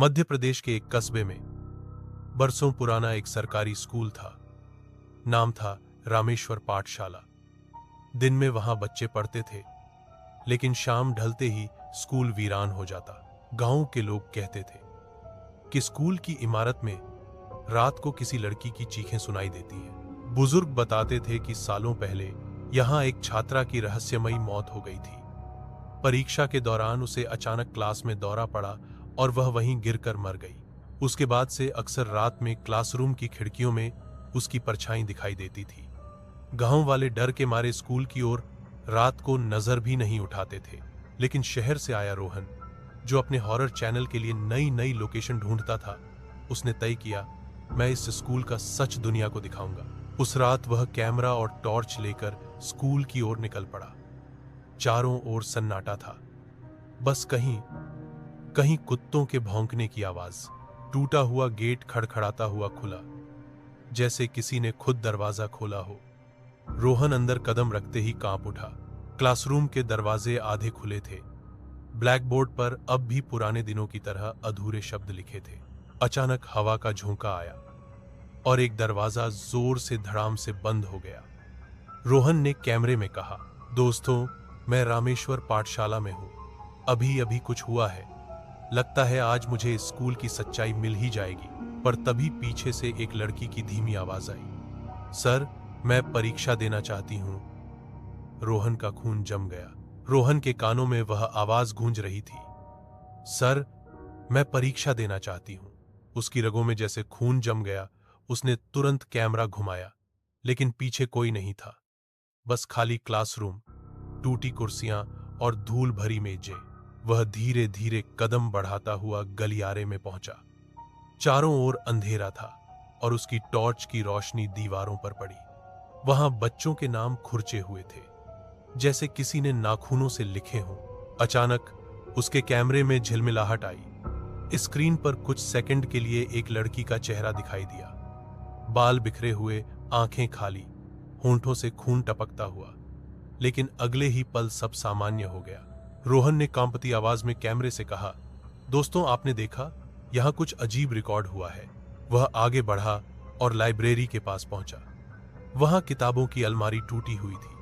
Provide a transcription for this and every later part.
मध्य प्रदेश के एक कस्बे में बरसों पुराना एक सरकारी स्कूल था। नाम था रामेश्वर पाठशाला। दिन में वहां बच्चे पढ़ते थे, लेकिन शाम ढलते ही स्कूल वीरान हो जाता। गांव के लोग कहते थे कि स्कूल की इमारत में रात को किसी लड़की की चीखें सुनाई देती हैं। बुजुर्ग बताते थे कि सालों पहले यहां एक छात्रा की रहस्यमयी मौत हो गई थी। परीक्षा के दौरान उसे अचानक क्लास में दौरा पड़ा और वह वहीं गिरकर मर गई। उसके बाद से अक्सर रात में क्लासरूम की खिड़कियों में उसकी परछाई दिखाई देती थी। गांव वाले डर के मारे स्कूल की ओर रात को नजर भी नहीं उठाते थे। लेकिन शहर से आया रोहन, जो अपने हॉरर चैनल के लिए नई नई लोकेशन ढूंढता था, उसने तय किया, मैं इस स्कूल का सच दुनिया को दिखाऊंगा। उस रात वह कैमरा और टॉर्च लेकर स्कूल की ओर निकल पड़ा। चारों ओर सन्नाटा था। बस कहीं कहीं कुत्तों के भौंकने की आवाज। टूटा हुआ गेट खड़खड़ाता हुआ खुला, जैसे किसी ने खुद दरवाजा खोला हो। रोहन अंदर कदम रखते ही कांप उठा। क्लासरूम के दरवाजे आधे खुले थे। ब्लैक बोर्ड पर अब भी पुराने दिनों की तरह अधूरे शब्द लिखे थे। अचानक हवा का झोंका आया और एक दरवाजा जोर से धड़ाम से बंद हो गया। रोहन ने कैमरे में कहा, दोस्तों, मैं रामेश्वर पाठशाला में हूं। अभी अभी कुछ हुआ है। लगता है आज मुझे इस स्कूल की सच्चाई मिल ही जाएगी। पर तभी पीछे से एक लड़की की धीमी आवाज आई, सर, मैं परीक्षा देना चाहती हूं। रोहन का खून जम गया। रोहन के कानों में वह आवाज गूंज रही थी, सर, मैं परीक्षा देना चाहती हूं। उसकी रगों में जैसे खून जम गया। उसने तुरंत कैमरा घुमाया, लेकिन पीछे कोई नहीं था। बस खाली क्लासरूम, टूटी कुर्सियां और धूल भरी मेजें। वह धीरे धीरे कदम बढ़ाता हुआ गलियारे में पहुंचा। चारों ओर अंधेरा था और उसकी टॉर्च की रोशनी दीवारों पर पड़ी। वहां बच्चों के नाम खुरचे हुए थे, जैसे किसी ने नाखूनों से लिखे हों। अचानक उसके कैमरे में झिलमिलाहट आई। स्क्रीन पर कुछ सेकंड के लिए एक लड़की का चेहरा दिखाई दिया। बाल बिखरे हुए, आंखें खाली, होंठों से खून टपकता हुआ। लेकिन अगले ही पल सब सामान्य हो गया। रोहन ने कांपती आवाज में कैमरे से कहा, दोस्तों, आपने देखा, यहां कुछ अजीब रिकॉर्ड हुआ है। वह आगे बढ़ा और लाइब्रेरी के पास पहुंचा। वहां किताबों की अलमारी टूटी हुई थी,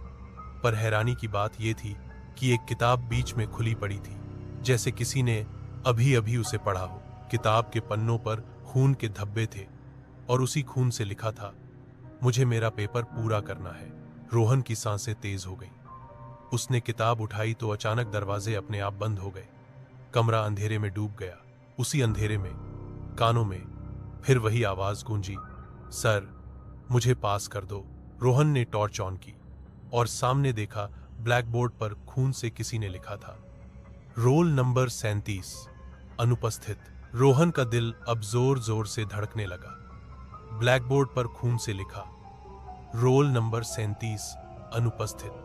पर हैरानी की बात यह थी कि एक किताब बीच में खुली पड़ी थी, जैसे किसी ने अभी अभी उसे पढ़ा हो। किताब के पन्नों पर खून के धब्बे थे और उसी खून से लिखा था, मुझे मेरा पेपर पूरा करना है। रोहन की सांसें तेज हो गईं। उसने किताब उठाई तो अचानक दरवाजे अपने आप बंद हो गए। कमरा अंधेरे में डूब गया। उसी अंधेरे में कानों में फिर वही आवाज गूंजी, सर, मुझे पास कर दो। रोहन ने टॉर्च ऑन की और सामने देखा, ब्लैक बोर्ड पर खून से किसी ने लिखा था, रोल नंबर 37 अनुपस्थित। रोहन का दिल अब जोर जोर से धड़कने लगा। ब्लैक बोर्ड पर खून से लिखा, रोल नंबर 37 अनुपस्थित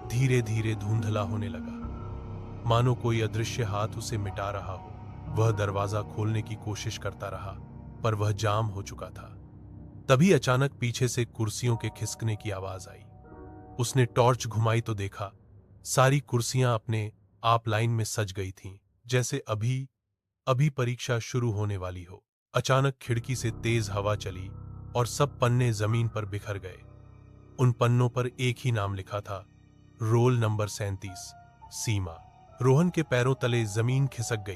धीरे धीरे धुंधला होने लगा, मानो कोई अदृश्य हाथ उसे मिटा रहा हो। वह दरवाजा खोलने की कोशिश करता रहा, पर वह जाम हो चुका था। तभी अचानक पीछे से कुर्सियों के खिसकने की आवाज आई। उसने टॉर्च घुमाई तो देखा, सारी कुर्सियां अपने आप लाइन में सज गई थीं, जैसे अभी अभी परीक्षा शुरू होने वाली हो। अचानक खिड़की से तेज हवा चली और सब पन्ने जमीन पर बिखर गए। उन पन्नों पर एक ही नाम लिखा था, रोल नंबर 37 सीमा। रोहन के पैरों तले जमीन खिसक गई।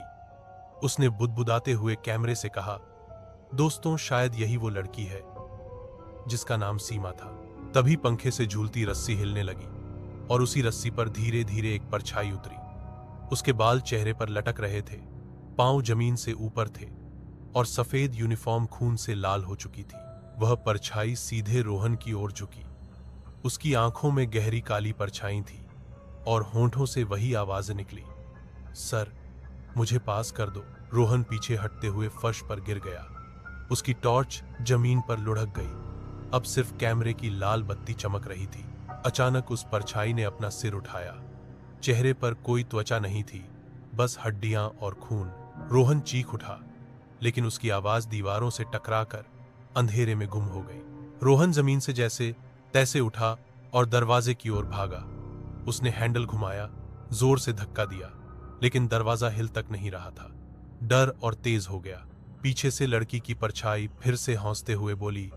उसने बुदबुदाते हुए कैमरे से कहा, दोस्तों, शायद यही वो लड़की है जिसका नाम सीमा था। तभी पंखे से झूलती रस्सी हिलने लगी और उसी रस्सी पर धीरे धीरे एक परछाई उतरी। उसके बाल चेहरे पर लटक रहे थे, पांव जमीन से ऊपर थे और सफेद यूनिफॉर्म खून से लाल हो चुकी थी। वह परछाई सीधे रोहन की ओर झुकी। उसकी आंखों में गहरी काली परछाई थी और होंठों से वही आवाज निकली, सर, मुझे पास कर दो। रोहन पीछे हटते हुए फर्श पर गिर गया। उसकी टॉर्च जमीन पर लुढ़क गई। अब सिर्फ कैमरे की लाल बत्ती चमक रही थी। अचानक उस परछाई ने अपना सिर उठाया। चेहरे पर कोई त्वचा नहीं थी, बस हड्डियां और खून। रोहन चीख उठा, लेकिन उसकी आवाज दीवारों से टकराकर अंधेरे में गुम हो गई। रोहन जमीन से जैसे तैसे उठा और दरवाजे की ओर भागा। उसने हैंडल घुमाया, जोर से धक्का दिया, लेकिन दरवाजा हिल तक नहीं रहा था। डर और तेज हो गया। पीछे से लड़की की परछाई फिर से हौंसते हुए बोली,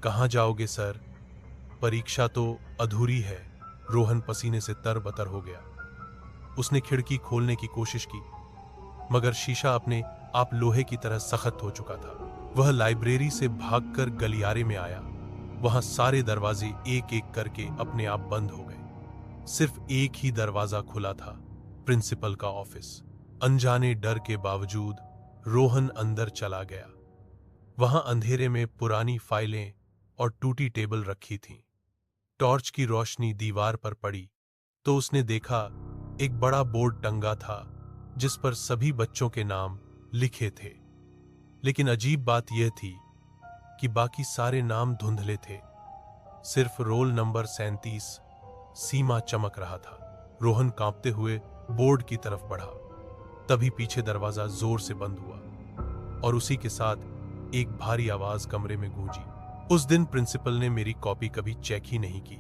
कहाँ जाओगे सर? परीक्षा तो अधूरी है। रोहन पसीने से तरबतर हो गया। उसने खिड़की खोलने की कोशिश की, मगर शीशा अपने आप लोहे की तरह सख्त हो चुका था। वह लाइब्रेरी से भागकर गलियारे में आया। वहां सारे दरवाजे एक एक करके अपने आप बंद हो गए। सिर्फ एक ही दरवाजा खुला था, प्रिंसिपल का ऑफिस। अनजाने डर के बावजूद रोहन अंदर चला गया। वहां अंधेरे में पुरानी फाइलें और टूटी टेबल रखी थीं। टॉर्च की रोशनी दीवार पर पड़ी तो उसने देखा एक बड़ा बोर्ड टंगा था जिस पर सभी बच्चों के नाम लिखे थे। लेकिन अजीब बात यह थी कि बाकी सारे नाम धुंधले थे। सिर्फ रोल नंबर 37 सीमा चमक रहा था। रोहन कांपते हुए बोर्ड की तरफ बढ़ा। तभी पीछे दरवाजा जोर से बंद हुआ और उसी के साथ एक भारी आवाज कमरे में गूंजी। उस दिन प्रिंसिपल ने मेरी कॉपी कभी चेक ही नहीं की।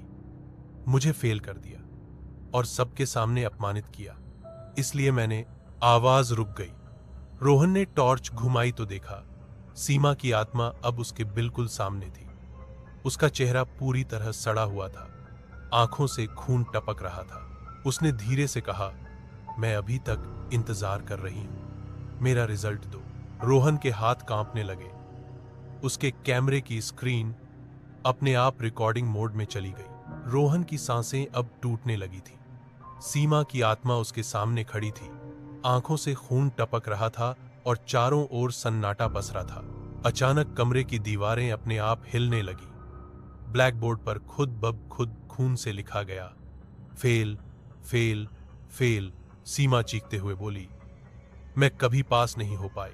मुझे फेल कर दिया और सबके सामने अपमानित किया। इसलिए मैंने आवाज रुक गई। रोहन ने टॉर्च घुमाई तो देखा सीमा की आत्मा अब उसके बिल्कुल सामने थी। उसका चेहरा पूरी तरह सड़ा हुआ था, आंखों से खून टपक रहा था। उसने धीरे से कहा, मैं अभी तक इंतजार कर रही हूं, मेरा रिजल्ट दो। रोहन के हाथ कांपने लगे। उसके कैमरे की स्क्रीन अपने आप रिकॉर्डिंग मोड में चली गई। रोहन की सांसें अब टूटने लगी थी। सीमा की आत्मा उसके सामने खड़ी थी। आंखों से खून टपक रहा था और चारों ओर सन्नाटा पसरा था। अचानक कमरे की दीवारें अपने आप हिलने लगी। ब्लैक बोर्ड पर खुद ब खुद खून से लिखा गया, फेल, फेल, फेल। सीमा चीखते हुए बोली, मैं कभी पास नहीं हो पाई,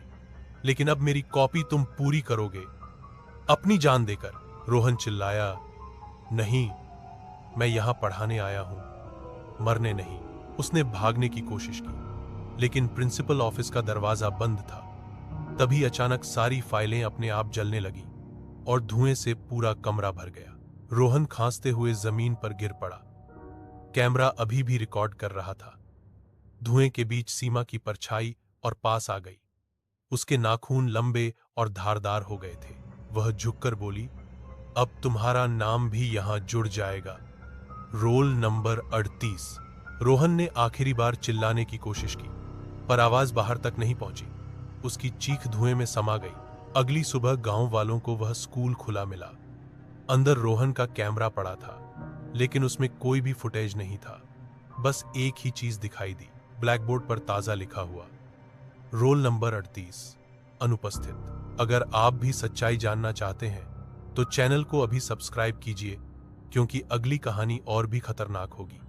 लेकिन अब मेरी कॉपी तुम पूरी करोगे, अपनी जान देकर। रोहन चिल्लाया, नहीं, मैं यहां पढ़ाने आया हूं, मरने नहीं। उसने भागने की कोशिश की, लेकिन प्रिंसिपल ऑफिस का दरवाजा बंद था। तभी अचानक सारी फाइलें अपने आप जलने लगी और धुएं से पूरा कमरा भर गया। रोहन खांसते हुए जमीन पर गिर पड़ा। कैमरा अभी भी रिकॉर्ड कर रहा था। धुएं के बीच सीमा की परछाई और पास आ गई। उसके नाखून लंबे और धारदार हो गए थे। वह झुककर बोली, अब तुम्हारा नाम भी यहां जुड़ जाएगा, रोल नंबर 38। रोहन ने आखिरी बार चिल्लाने की कोशिश की, पर आवाज बाहर तक नहीं पहुंची। उसकी चीख धुएं में समा गई। अगली सुबह गांव वालों को वह स्कूल खुला मिला। अंदर रोहन का कैमरा पड़ा था, लेकिन उसमें कोई भी फुटेज नहीं था। बस एक ही चीज दिखाई दी, ब्लैकबोर्ड पर ताजा लिखा हुआ, रोल नंबर 38 अनुपस्थित। अगर आप भी सच्चाई जानना चाहते हैं तो चैनल को अभी सब्सक्राइब कीजिए, क्योंकि अगली कहानी और भी खतरनाक होगी।